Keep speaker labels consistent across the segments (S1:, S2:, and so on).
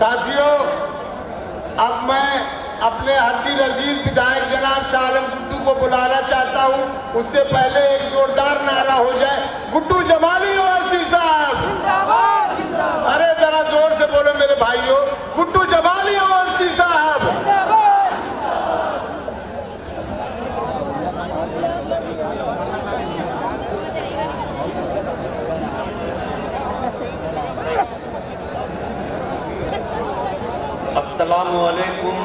S1: साथियों, अब मैं अपने हड्डी रजीज विधायक जनाब शाह आलम गुड्डू को बुलाना चाहता हूं। उससे पहले एक जोरदार नारा हो जाए, गुड्डू जमाली ओवैसी साहब। अरे जरा जोर से बोलो मेरे भाइयों, गुड्डू जमाली ओवैसी साहब।
S2: अस्सलामु अलैकुम।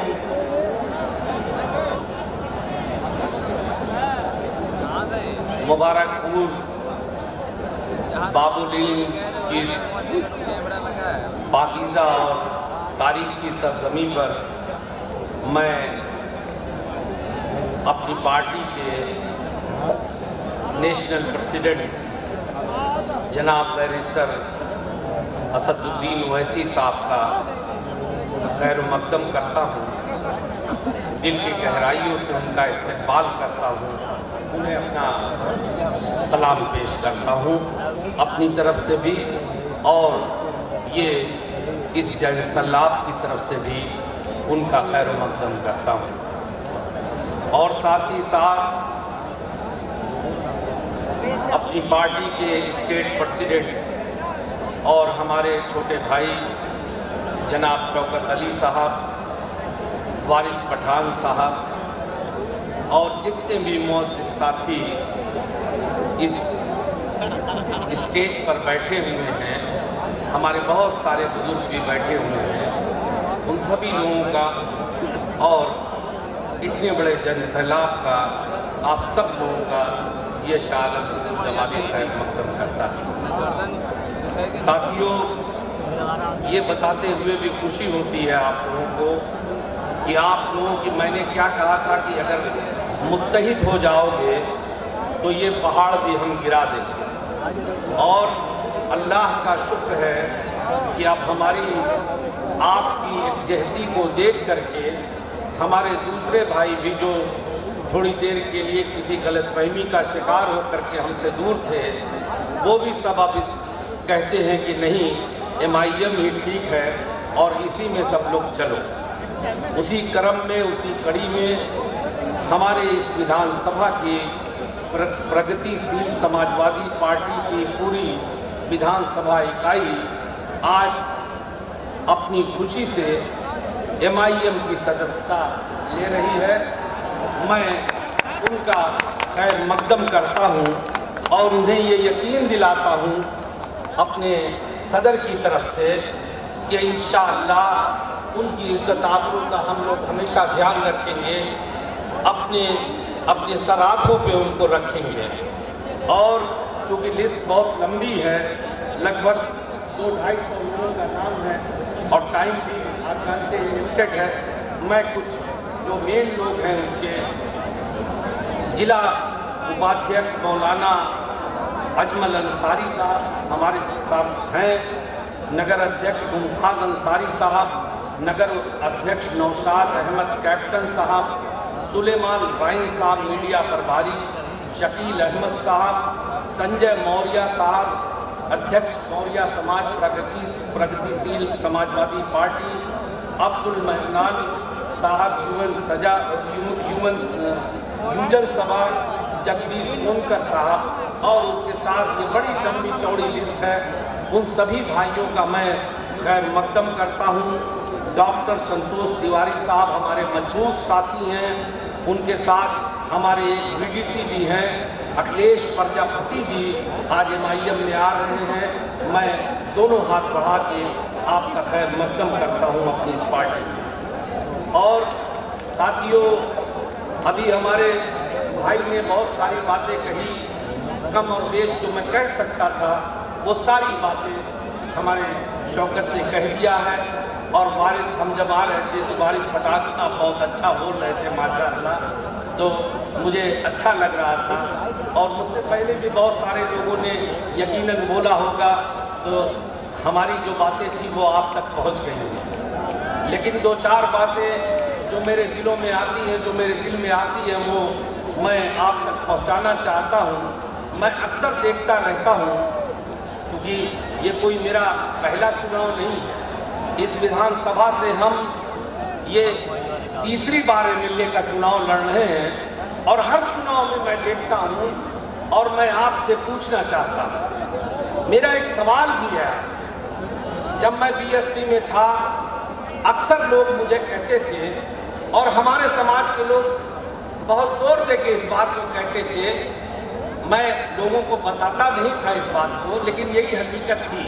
S2: मुबारकपुर बाबुलीन की पाकीज़ा और तारीख की सरजमी पर मैं अपनी पार्टी के नेशनल प्रेसिडेंट जनाब बैरिस्टर असदुद्दीन ओवैसी साहब का खैर मकदम करता हूँ, दिल की गहराइयों से उनका इस्तेमाल करता हूँ, उन्हें अपना सलाम पेश करता हूँ अपनी तरफ से भी और ये इस जनसलाब की तरफ से भी उनका खैर मकदम करता हूँ। और साथ ही साथ अपनी पार्टी के स्टेट प्रेसिडेंट और हमारे छोटे भाई जनाब शौकत अली साहब, वारिस पठान साहब और जितने भी मौजूद साथी इस स्टेज पर बैठे हुए हैं, हमारे बहुत सारे बुजुर्ग भी बैठे हुए हैं, उन सभी लोगों का और इतने बड़े जनसैलाब का आप सब लोगों का ये शाह जमाली खैर मकदम करता है। साथियों, ये बताते हुए भी खुशी होती है आप लोगों को कि आप लोगों की मैंने क्या कहा था कि अगर मुत्तहिद हो जाओगे तो ये पहाड़ भी हम गिरा देंगे। और अल्लाह का शुक्र है कि आप हमारी आपकी एकजहती को देख करके हमारे दूसरे भाई भी जो थोड़ी देर के लिए किसी गलतफहमी का शिकार हो करके हमसे दूर थे, वो भी सब अब कहते हैं कि नहीं, MIM ही ठीक है और इसी में सब लोग चलो। उसी क्रम में, उसी कड़ी में हमारे इस विधानसभा की प्रगतिशील समाजवादी पार्टी की पूरी विधानसभा इकाई आज अपनी खुशी से MIM की सदस्यता ले रही है। मैं उनका खैर मकदम करता हूं और उन्हें ये यकीन दिलाता हूं अपने सदर की तरफ से कि इंशाअल्लाह उनकी इज्जत आबरू का हम लोग हमेशा ध्यान रखेंगे, अपने सराखों पे उनको रखेंगे। और चूँकि लिस्ट बहुत लंबी है, लगभग 200-250 लोगों का नाम है और टाइम भी आप जानते हैं लिमिटेड है, मैं कुछ जो मेन लोग हैं उसके जिला उपाध्यक्ष मौलाना अजमल अंसारी साहब हमारे साथ हैं, नगर अध्यक्ष मुमताज अंसारी साहब, नगर अध्यक्ष नौशाद अहमद कैप्टन साहब, सुलेमान राइन साहब मीडिया प्रभारी, शकील अहमद साहब, संजय मौर्य साहब अध्यक्ष मौर्य समाज प्रगतिशील समाजवादी पार्टी, अब्दुल महनान साहब यूजन सभा जगदीश सोनकर साहब और उसके साथ ये बड़ी लंबी चौड़ी लिस्ट है। उन सभी भाइयों का मैं खैर मकदम करता हूँ। डॉक्टर संतोष तिवारी साहब हमारे मजबूत साथी हैं, उनके साथ हमारे VDC भी हैं, अखिलेश प्रजापति जी आज MIM में आ रहे हैं। मैं दोनों हाथ बढ़ा के आपका खैर मकदम करता हूँ अपनी इस पार्टी में। और साथियों, अभी हमारे भाई ने बहुत सारी बातें कही, कम और बेश जो मैं कह सकता था वो सारी बातें हमारे शौकत ने कह दिया है। और वारिस हम जब आ रहे थे तो वारिस पठान साहब बहुत अच्छा बोल रहे थे माशाअल्लाह, तो मुझे अच्छा लग रहा था। और मुझसे पहले भी बहुत सारे लोगों ने यकीनन बोला होगा, तो हमारी जो बातें थी वो आप तक पहुंच गई होंगी। लेकिन 2-4 बातें जो मेरे दिलों में आती हैं, जो मेरे दिल में आती हैं, वो मैं आप तक पहुंचाना चाहता हूं। मैं अक्सर देखता रहता हूं, क्योंकि ये कोई मेरा पहला चुनाव नहीं है, इस विधानसभा से हम ये तीसरी बार एमएलए का चुनाव लड़ रहे हैं और हर चुनाव में मैं देखता हूँ और मैं आपसे पूछना चाहता हूँ, मेरा एक सवाल भी है। जब मैं बीएसपी में था अक्सर लोग मुझे कहते थे और हमारे समाज के लोग बहुत जोर से के इस बात को कहते थे, मैं लोगों को बताता नहीं था इस बात को, लेकिन यही हकीकत थी।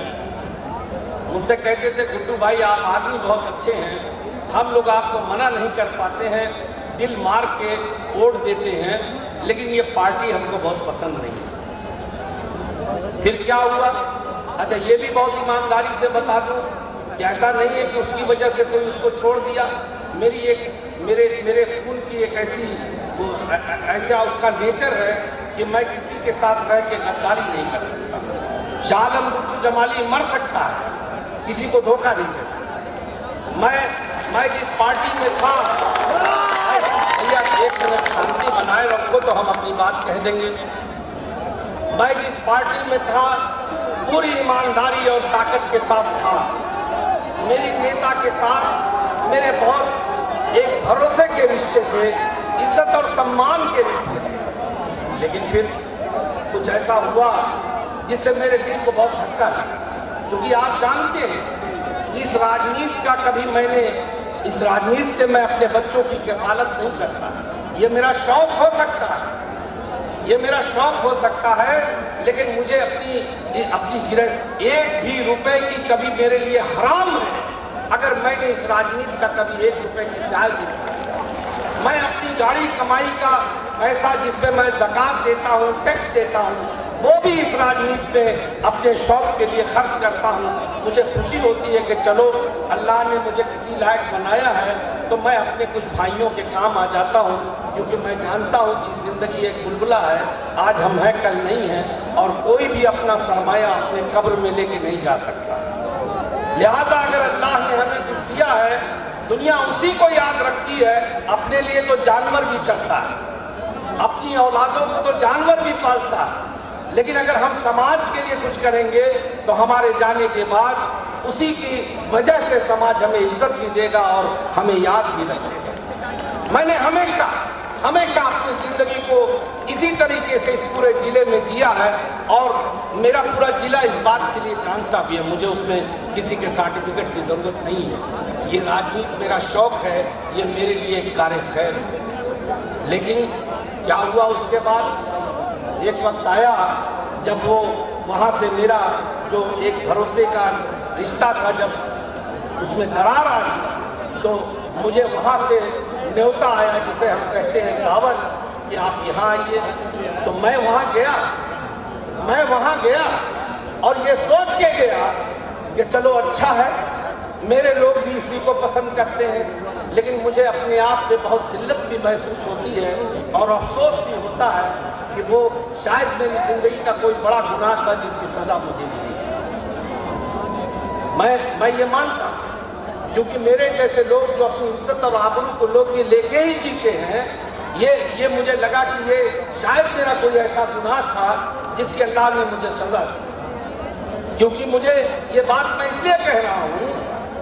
S2: मुझसे कहते थे गुड्डू भाई आप आदमी बहुत अच्छे हैं, हम लोग आपको मना नहीं कर पाते हैं, दिल मार के वोट देते हैं, लेकिन ये पार्टी हमको बहुत पसंद नहीं है। फिर क्या हुआ? अच्छा ये भी बहुत ईमानदारी से बता दूं कि ऐसा नहीं है कि उसकी वजह से कोई उसको छोड़ दिया। मेरे खून की एक ऐसा उसका नेचर है कि मैं किसी के साथ रह के गद्दारी नहीं कर सकता। शाह आलम गुड्डू जमाली मर सकता है, किसी को धोखा नहीं दे सकता। मैं जिस पार्टी में था, भैया एक मिनट शांति बनाए रखो तो हम अपनी बात कह देंगे। मैं जिस पार्टी में था पूरी ईमानदारी और ताकत के साथ था। मेरी नेता के साथ मेरे बहुत एक भरोसे के रिश्ते थे, इज्जत और सम्मान के रिश्ते थे। लेकिन फिर कुछ ऐसा हुआ जिससे मेरे दिल को बहुत धक्का लगा। क्योंकि आप जानते हैं इस राजनीति का कभी मैंने इस राजनीति से मैं अपने बच्चों की किफालत नहीं करता। ये मेरा शौक हो सकता है, ये मेरा शौक हो सकता है, लेकिन मुझे अपनी गिरफ्त एक भी रुपए की कभी मेरे लिए हराम है। अगर मैंने इस राजनीति का कभी 1 रुपए की चाल दी, मैं अपनी गाड़ी कमाई का पैसा जिसमें मैं ज़कात देता हूँ, टैक्स देता हूँ, वो भी इस राजनीति में अपने शौक के लिए खर्च करता हूँ। मुझे खुशी होती है कि चलो अल्लाह ने मुझे किसी लायक बनाया है तो मैं अपने कुछ भाइयों के काम आ जाता हूँ, क्योंकि मैं जानता हूँ कि ज़िंदगी एक बुलबुला है, आज हम हैं कल नहीं हैं और कोई भी अपना सरमाया अपने कब्र में लेके नहीं जा सकता। लिहाजा अगर अल्लाह ने हमें कुछ दिया है, दुनिया उसी को याद रखती है। अपने लिए तो जानवर भी करता है, अपनी औलादों को तो जानवर भी पालता है, लेकिन अगर हम समाज के लिए कुछ करेंगे तो हमारे जाने के बाद उसी की वजह से समाज हमें इज्जत भी देगा और हमें याद भी रखेगा। मैंने हमेशा अपनी जिंदगी को इसी तरीके से इस पूरे जिले में जिया है और मेरा पूरा जिला इस बात के लिए जानता भी है। मुझे उसमें किसी के सर्टिफिकेट की जरूरत नहीं है। ये राजनीति मेरा शौक है, ये मेरे लिए एक कार्य खैर है। लेकिन क्या हुआ उसके बाद? एक वक्त आया जब वो वहाँ से मेरा जो एक भरोसे का रिश्ता था, जब उसमें दरार आई तो मुझे वहाँ से न्योता आया, जिसे हम कहते हैं दावत, कि आप यहाँ आइए। तो मैं वहाँ गया और ये सोच के गया कि चलो अच्छा है, मेरे लोग भी इसी को पसंद करते हैं। लेकिन मुझे अपने आप से बहुत जिल्लत भी महसूस होती है और अफसोस भी होता है कि वो शायद मेरी जिंदगी का कोई बड़ा गुनाह था जिसकी सजा मुझे मिली। मैं ये मानता हूँ, क्योंकि मेरे जैसे लोग जो अपनी इज्जत और आबरू को लोग ये लेके ही जीते हैं, ये मुझे लगा कि ये शायद मेरा कोई ऐसा गुनाह था जिसके अल्लाह ने मुझे सजा दी। क्योंकि मुझे ये बात मैं इसलिए कह रहा हूँ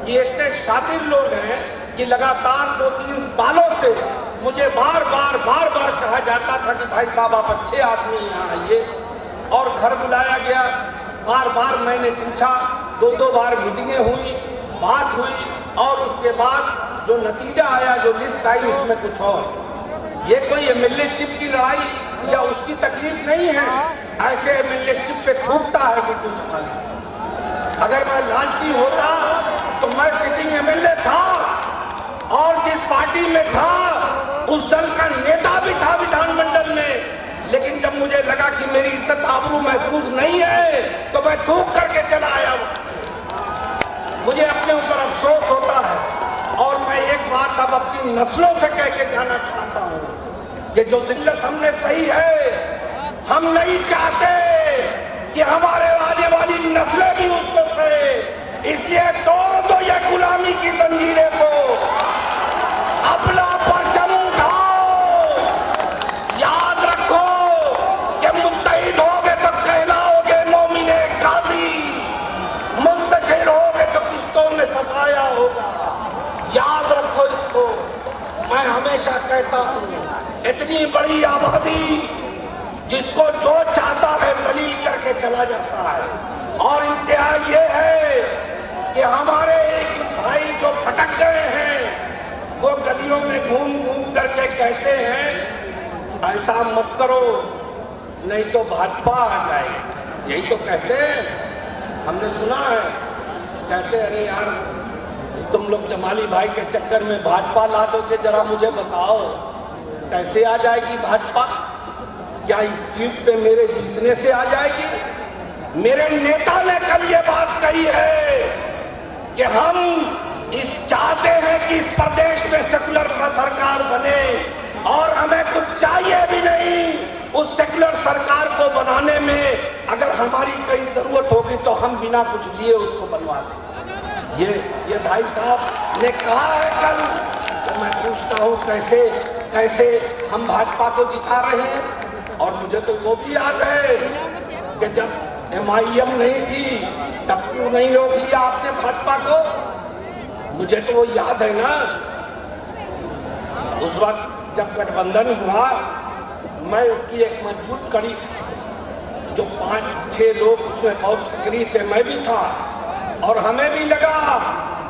S2: कि इतने शातिर लोग हैं कि लगातार 2-3 सालों से मुझे बार बार कहा जाता था कि भाई साहब आप अच्छे आदमी यहाँ आइए, और घर बुलाया गया। बार बार मैंने पूछा, 2-2 बार मीटिंगें हुई, बात हुई, और उसके बाद जो नतीजा आया, जो लिस्ट आई, उसमें कुछ और। ये कोई एमएलएशिप की लड़ाई या उसकी तकलीफ नहीं है, ऐसे एमएलएशिप पे थूकता है कि कुछ। अगर मैं लालची होता तो मैं सिटिंग एमएलए था और जिस पार्टी में था उस दल का नेता भी था विधानमंडल में। लेकिन जब मुझे लगा कि मेरी इज्जत आबरू महफूज नहीं है तो मैं थूक करके चला आया। मुझे अपने ऊपर अफसोस होता है और मैं एक बात अब अपनी नस्लों से कह के जाना चाहता हूँ कि जो जिल्लत हमने सही है, हम नहीं चाहते कि हमारे आने वाली नस्लें भी उसको सहे। इसलिए तोड़ दो ये गुलामी की जंजीरें को, अपना परचम उठाओ। याद रखो कि मुत्तहिद होगे तो कहलाओगे मोमिने काजी, मुंतशिर होगे तो किस्तों में सफाया हमेशा कहता हूँ, इतनी बड़ी आबादी जिसको जो चाहता है दलील करके चला जाता है। और इंतहा ये है कि हमारे एक भाई जो भटक गए हैं वो गलियों में घूम घूम करके कहते हैं ऐसा मत करो नहीं तो भाजपा आ जाएगी। यही तो कहते हैं, हमने सुना है। कहते अरे यार तुम लोग जमाली भाई के चक्कर में भाजपा ला दोगे, जरा मुझे बताओ कैसे आ जाएगी भाजपा? क्या इस सीट पे मेरे जीतने से आ जाएगी? मेरे नेता ने कल ये बात कही है कि हम इस चाहते हैं कि इस प्रदेश में सेकुलर सरकार बने और हमें कुछ चाहिए भी नहीं। उस सेकुलर सरकार को बनाने में अगर हमारी कोई जरूरत होगी तो हम बिना कुछ लिए उसको बनवा दें। ये भाई साहब ने कहा है कल। तो मैं पूछता हूँ कैसे कैसे हम भाजपा को जिता रहे हैं। और मुझे तो वो भी याद है कि जब MIM नहीं थी तब क्यों नहीं रोक लिया आपने भाजपा को? मुझे तो वो याद है ना, उस वक्त जब गठबंधन हुआ मैं उसकी एक मजबूत कड़ी जो 5-6 लोग उसमें बहुत सक्रिय थे, मैं भी था। और हमें भी लगा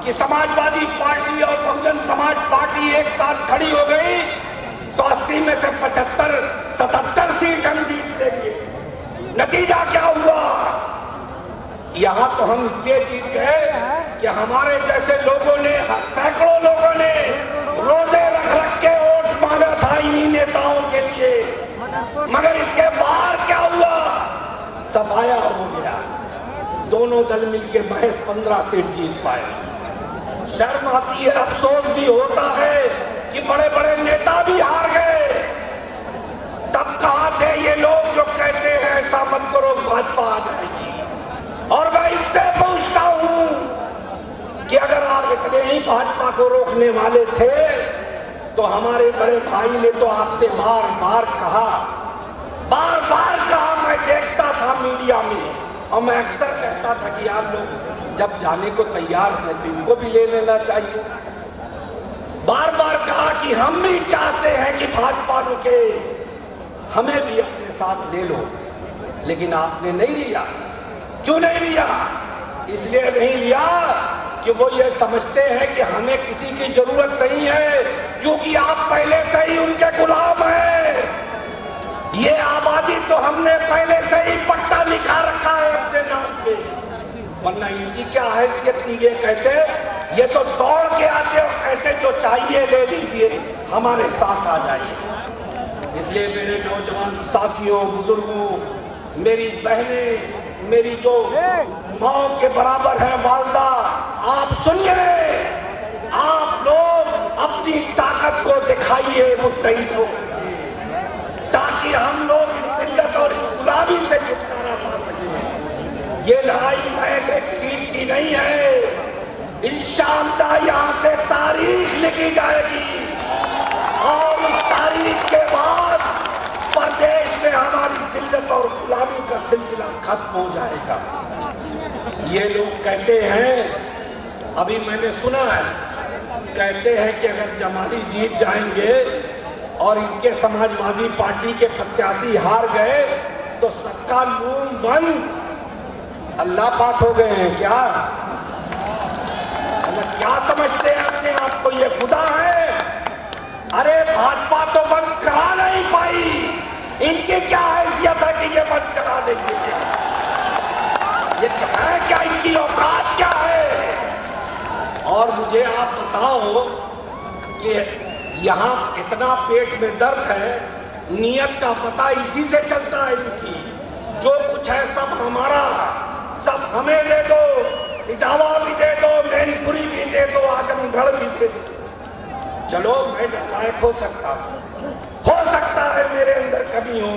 S2: कि समाजवादी पार्टी और बहुजन समाज पार्टी एक साथ खड़ी हो गई तो 80 में से 75-77 सीट हम जीत लेंगे। नतीजा क्या हुआ? यहाँ तो हम इसलिए जीत गए कि हमारे जैसे लोगों ने, सैकड़ों लोगों ने रोजे रख रख के वोट मांगा था इन्हीं नेताओं के लिए। मगर इसके बाहर क्या हुआ? सफाया हो गया। दोनों दल मिलके महज 15 सीट जीत पाए। शर्म आती है, अफसोस भी होता है कि बड़े बड़े नेता भी हार गए। तब कहां थे ये लोग जो कहते हैं ऐसा मत करो भाजपा आ जाएगी? और मैं इससे पूछता हूं कि अगर आप इतने ही भाजपा को रोकने वाले थे तो हमारे बड़े भाई ने तो आपसे बार बार कहा, मैं देखता था मीडिया में और मैं अक्सर कहता था कि आप लोग जब जाने को तैयार हैं तो इनको भी ले लेना चाहिए। बार बार कहा कि हम भी चाहते हैं कि भाजपा रुके, हमें भी अपने साथ ले लो। लेकिन आपने नहीं लिया। क्यों नहीं लिया? इसलिए नहीं लिया कि वो ये समझते हैं कि हमें किसी की जरूरत नहीं है, क्योंकि आप पहले से ही उनके गुलाम हैं। ये आबादी तो हमने पहले से ही पट्टा लिखा रखा है अपने नाम पे। वरना इनकी क्या हैसियत थी? ये कहते ये तो दौड़ के आते और कहते जो चाहिए ले लीजिए, हमारे साथ आ जाइए। इसलिए मेरे नौजवान साथियों, बुजुर्गों, मेरी बहनें, मेरी जो माओ के बराबर है वालदा, आप सुनिए, आप लोग अपनी ताकत को दिखाइए मुत्तहिद होकर, ताकि हम लोग इस जिल्लत और इस गुलामी से छुटकारा पा सकें। ये लड़ाई महज एक सीट की नहीं है। इंशाअल्लाह यहाँ से तारीख लिखी जाएगी और उस तारीख के बाद प्रदेश में हमारी जिल्लत और गुलामी का सिलसिला खत्म हो जाएगा। ये लोग कहते हैं, अभी मैंने सुना है, कहते हैं कि अगर जमाली जीत जाएंगे और इनके समाजवादी पार्टी के प्रत्याशी हार गए तो सबका मुंह बंद। अल्लाह पाक हो गए हैं क्या? क्या समझते हैं अपने आप को? ये खुदा है? अरे भाजपा तो बंद करा नहीं पाई, इनकी क्या हैसियत है कि ये बंद करा देंगे? ये है क्या? इनकी औकात क्या है? और मुझे आप बताओ कि यहाँ इतना पेट में दर्द है, नियत का पता इसी से चलता है इनकी। जो कुछ है सब हमारा, सब हमें दे दो, इटावा भी दे दो, मैनपुरी भी दे दो, आजमगढ़ भी दे दो। चलो मैं नालायक हो सकता है मेरे अंदर कमी हो,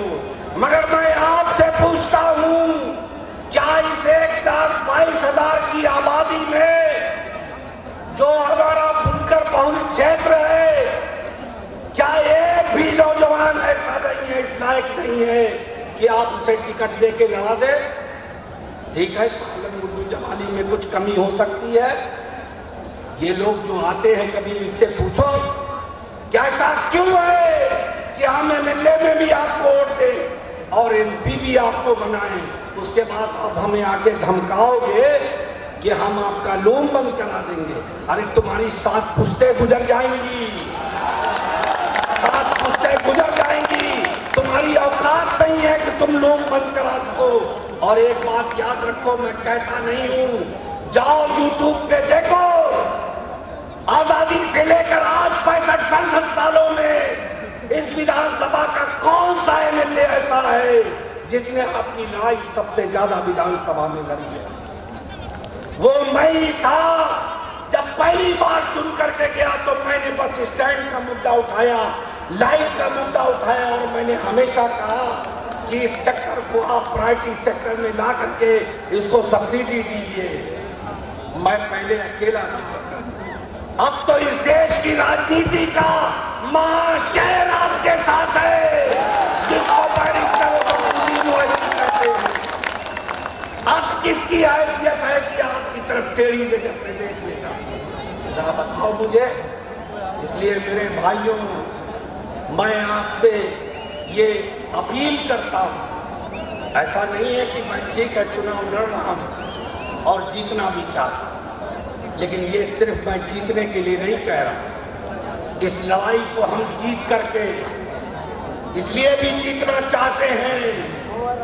S2: मगर मैं आपसे पूछता हूँ, क्या इस 1,22,000 की आबादी में जो हमारा बुनकर बहुल क्षेत्र है, क्या एक भी नौजवान ऐसा नहीं है, इस लायक नहीं है कि आप उसे टिकट दे के लड़ा दे? ठीक है, सालन गुड्डू जमाली में कुछ कमी हो सकती है। ये लोग जो आते हैं कभी इनसे पूछो क्या ऐसा क्यों है कि हम एमएलए में भी आपको वोट दें और एमपी भी आपको बनाएं, उसके बाद आप हमें आके धमकाओगे कि हम आपका लोन बंद करा देंगे। अरे तुम्हारी 7 पुश्तें गुजर जाएंगी, 7 पुश्तें गुजर जाएंगी, तुम्हारी औकात नहीं है कि तुम लोन बंद करा सको। और एक बात याद रखो, मैं कहता नहीं हूं, जाओ यूट्यूब पे देखो, आजादी से लेकर आज 65 सालों में इस विधानसभा का कौन सा एमएलए ऐसा है जिसने अपनी लड़ाई सबसे ज्यादा विधानसभा में लड़ी है। वो मैं ही था। जब पहली बार चुन करके गया तो मैंने बस स्टैंड का मुद्दा उठाया, लाइट का मुद्दा उठाया और मैंने हमेशा कहा कि इस सेक्टर को आप प्रायोरिटी सेक्टर में ला करके इसको सब्सिडी दीजिए। मैं पहले अकेला था, अब तो इस देश की राजनीति का महाशय आपके साथ है, जिसको बैरिस्टर कहते हैं। अब किसकी हैसियत है कि आपकी तरफ टेढ़ी नजर से देखने का? जरा बताओ मुझे। इसलिए मेरे भाइयों, मैं आपसे ये अपील करता हूं, ऐसा नहीं है कि मैं ठीक है चुनाव लड़ रहा हूं और जीतना भी चाहता हूं, लेकिन ये सिर्फ मैं जीतने के लिए नहीं कह रहा। इस लड़ाई को हम जीत करके इसलिए भी जीतना चाहते हैं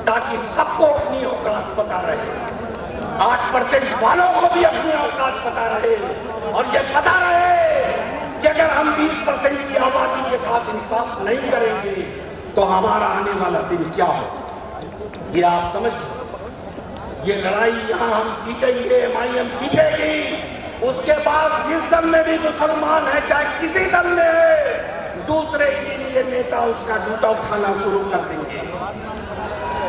S2: ताकि सबको अपनी औकात पता रहे, 8% वालों को भी अपनी औकात पता रहे और ये पता रहे कि अगर हम 20% की आबादी के साथ इंसाफ नहीं करेंगे तो हमारा आने वाला दिन क्या हो। ये आप समझ, ये लड़ाई यहाँ हम जीतेंगे, MIM जीतेगी। उसके बाद जिस दल में भी मुसलमान है, चाहे किसी दल में है, दूसरे दिन ये नेता उसका जूता उठाना शुरू कर देंगे।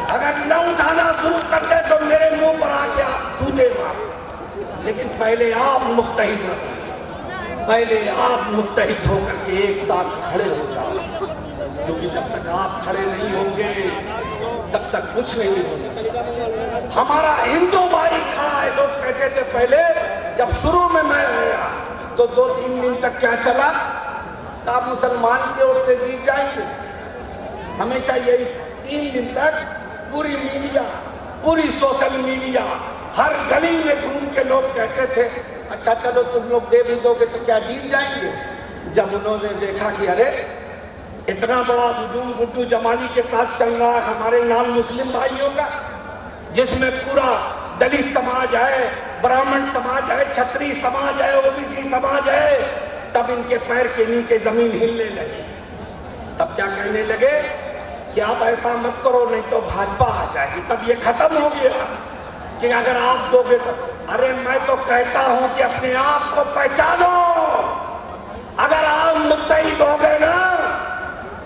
S2: अगर न उठाना शुरू कर दे तो मेरे मुंह पर आके आप जूते मारो, लेकिन पहले आप मुत्तहिद रहो, पहले आप मुत्तहिद होकर के एक साथ खड़े हो जाओ, क्योंकि जब तक आप खड़े नहीं होंगे तब तक कुछ नहीं हो सकता। हमारा हिंदू भाई खड़ा है। लोग कहते थे पहले, जब शुरू में मैं आया तो 2-3 दिन तक क्या चला, आप मुसलमान की ओर से जीत जाएंगे। हमेशा यही 3 दिन तक पूरी मीडिया, पूरी सोशल मीडिया, हर गली में घूम के लोग कहते थे अच्छा चलो तुम लोग दे भी दोगे तो क्या जीत जाएंगे। जब उन्होंने देखा कि अरे इतना बड़ा हुजूम गुड्डू जमाली के साथ चल रहा है हमारे नाम मुस्लिम भाइयों का, जिसमें पूरा दलित समाज है, ब्राह्मण समाज है, क्षत्रिय समाज है, ओबीसी समाज है, तब इनके पैर के नीचे जमीन हिलने लगी। तब क्या कहने लगे कि आप ऐसा मत करो नहीं तो भाजपा आ जाएगी। तब ये खत्म हो गया कि अगर आप दोगे तो। अरे मैं तो कहता हूं कि अपने आप को पहचानो। अगर आप मुत्तहिद होगे ना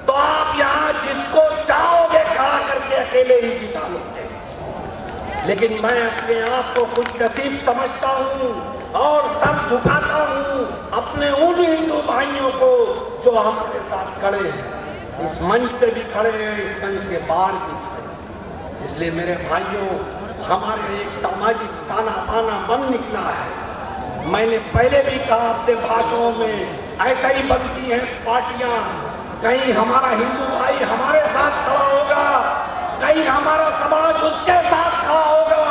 S2: तो आप यहाँ जिसको चाहोगे खड़ा करके अकेले ही जिता लोगे। लेकिन मैं अपने आप को खुश नसीब समझता हूँ और सब झुकाता हूँ अपने उन हिंदू भाइयों को जो हमारे साथ खड़े हैं, इस मंच पे भी खड़े हैं, इस मंच के बाहर भी खड़े। इसलिए मेरे भाइयों, हमारे एक सामाजिक ताना बाना बन निकला है। मैंने पहले भी कहा अपने भाषणों में, ऐसा ही बनती हैं पार्टियां। कहीं हमारा हिंदू भाई हमारे साथ खड़ा होगा, कहीं हमारा समाज उसके साथ खड़ा होगा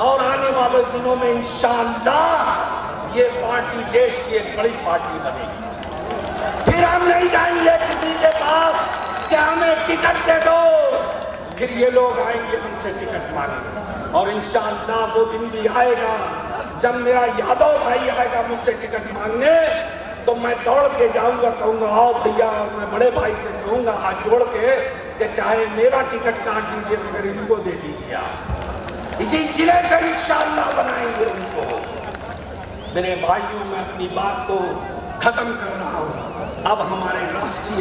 S2: और आने वाले दिनों में इंशाअल्लाह ये पार्टी देश की एक बड़ी पार्टी बनेगी। फिर हम नहीं जाएंगे किसी के पास कि हमें टिकट दे दो, फिर ये लोग आएंगे हमसे टिकट मांगेंगे। और इंशाअल्लाह वो दिन भी आएगा जब मेरा यादव भाई आएगा मुझसे टिकट मांगने, तो मैं दौड़ के जाऊंगा, कहूंगा आओ भैया, और मैं बड़े भाई से कहूंगा हाथ जोड़ के कि चाहे मेरा टिकट काट दीजिए मगर इनको दे दीजिए आप। इसी जिले से इंशाअल्लाह बनाएंगे उनको। मेरे भाइयों, मैं अपनी बात को खत्म कर रहा हूं। अब हमारे राष्ट्रीय